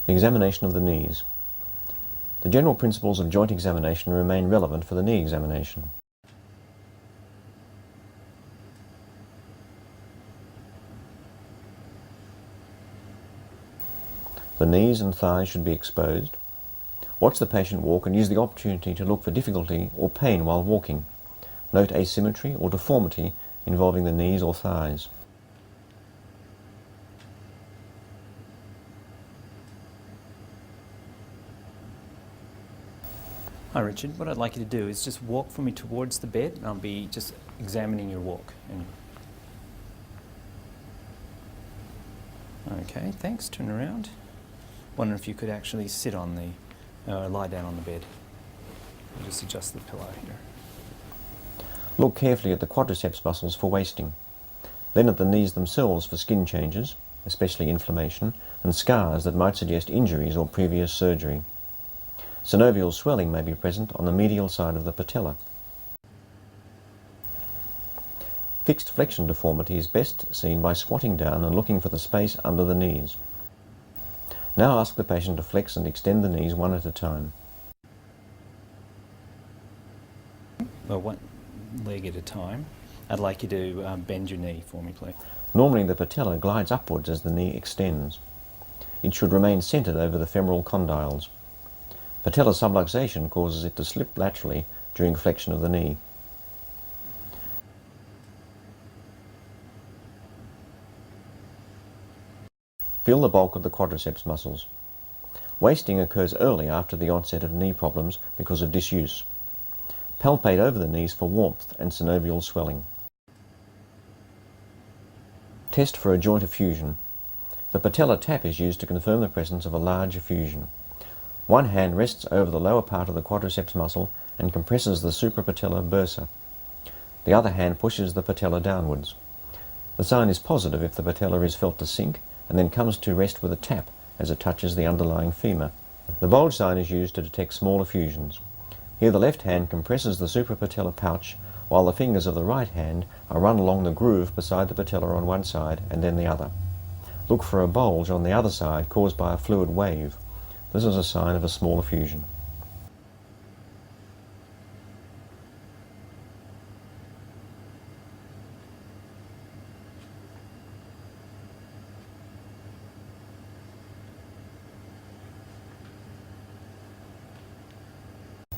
The examination of the knees. The general principles of joint examination remain relevant for the knee examination. The knees and thighs should be exposed. Watch the patient walk and use the opportunity to look for difficulty or pain while walking. Note asymmetry or deformity involving the knees or thighs. Hi Richard, what I'd like you to do is just walk for me towards the bed and I'll be just examining your walk. Okay, thanks. Turn around. Wonder if you could actually sit on the, lie down on the bed. I'll just adjust the pillow here. Look carefully at the quadriceps muscles for wasting, then at the knees themselves for skin changes, especially inflammation, and scars that might suggest injuries or previous surgery. Synovial swelling may be present on the medial side of the patella. Fixed flexion deformity is best seen by squatting down and looking for the space under the knees. Now ask the patient to flex and extend the knees one at a time. Well, one leg at a time. I'd like you to bend your knee for me, please. Normally the patella glides upwards as the knee extends. It should remain centered over the femoral condyles. Patellar subluxation causes it to slip laterally during flexion of the knee. Feel the bulk of the quadriceps muscles. Wasting occurs early after the onset of knee problems because of disuse. Palpate over the knees for warmth and synovial swelling. Test for a joint effusion. The patellar tap is used to confirm the presence of a large effusion. One hand rests over the lower part of the quadriceps muscle and compresses the suprapatellar bursa. The other hand pushes the patella downwards. The sign is positive if the patella is felt to sink and then comes to rest with a tap as it touches the underlying femur. The bulge sign is used to detect small effusions. Here the left hand compresses the suprapatellar pouch while the fingers of the right hand are run along the groove beside the patella on one side and then the other. Look for a bulge on the other side caused by a fluid wave. This is a sign of a small effusion.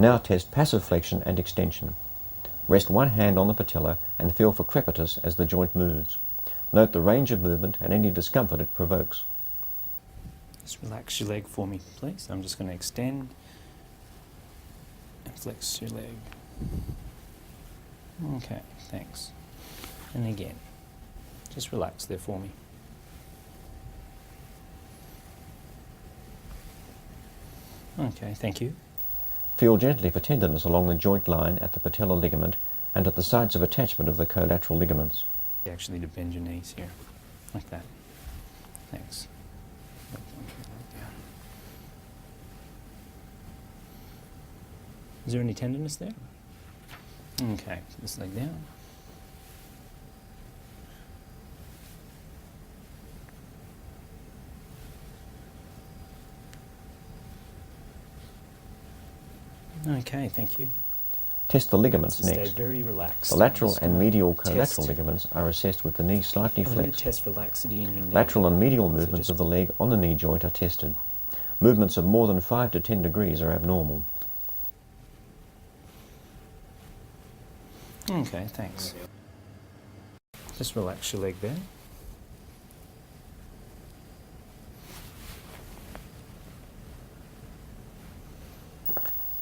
Now test passive flexion and extension. Rest one hand on the patella and feel for crepitus as the joint moves. Note the range of movement and any discomfort it provokes. Just relax your leg for me, please. I'm just going to extend and flex your leg. Okay, thanks. And again, just relax there for me. Okay, thank you. Feel gently for tenderness along the joint line at the patellar ligament and at the sites of attachment of the collateral ligaments. Actually, to bend your knees here, like that. Thanks. Is there any tenderness there? Okay, this leg down. Okay, thank you. Test the ligaments So next. stay very relaxed. The lateral and medial test. collateral ligaments are assessed with the knee slightly I'm going to flexed. test for laxity in your knee. Lateral and medial movements just of the leg on the knee joint are tested. Movements of more than 5 to 10 degrees are abnormal. Okay, thanks. Just relax your leg there.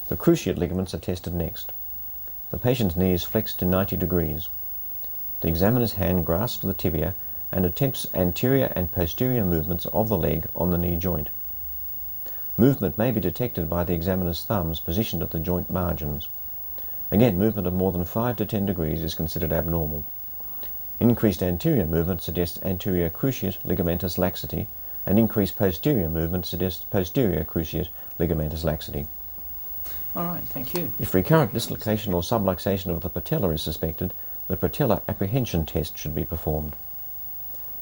The cruciate ligaments are tested next. The patient's knee is flexed to 90 degrees. The examiner's hand grasps the tibia and attempts anterior and posterior movements of the leg on the knee joint. Movement may be detected by the examiner's thumbs positioned at the joint margins. Again, movement of more than 5 to 10 degrees is considered abnormal. Increased anterior movement suggests anterior cruciate ligamentous laxity, and increased posterior movement suggests posterior cruciate ligamentous laxity. All right, thank you. If recurrent dislocation or subluxation of the patella is suspected, the patella apprehension test should be performed.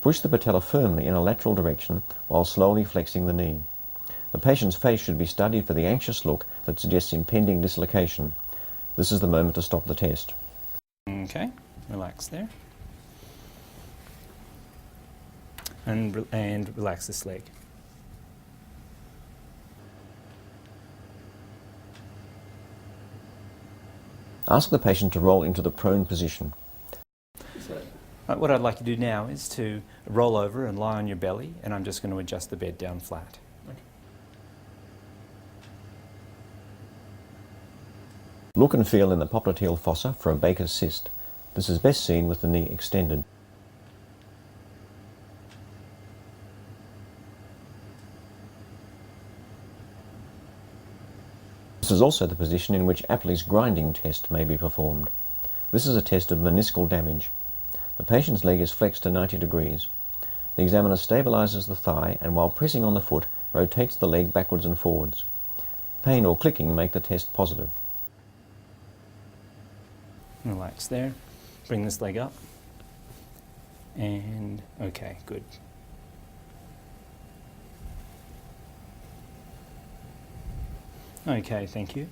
Push the patella firmly in a lateral direction while slowly flexing the knee. The patient's face should be studied for the anxious look that suggests impending dislocation. This is the moment to stop the test. Okay, relax there. And relax this leg. Ask the patient to roll into the prone position. What I'd like you to do now is to roll over and lie on your belly, and I'm just going to adjust the bed down flat. Okay. Look and feel in the popliteal fossa for a Baker's cyst. This is best seen with the knee extended. This is also the position in which Apley's grinding test may be performed. This is a test of meniscal damage. The patient's leg is flexed to 90 degrees. The examiner stabilizes the thigh and while pressing on the foot rotates the leg backwards and forwards. Pain or clicking make the test positive. Relax there. Bring this leg up. And okay, good. Okay, thank you.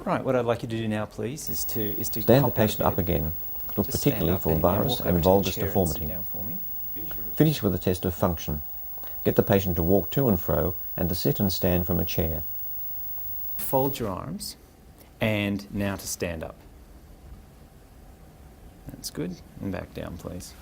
Right, what I'd like you to do now, please, is to stand the patient up again. Look particularly for varus and valgus deformity. Finish with a test of function. Get the patient to walk to and fro and to sit and stand from a chair. Fold your arms and now to stand up. That's good. And back down, please.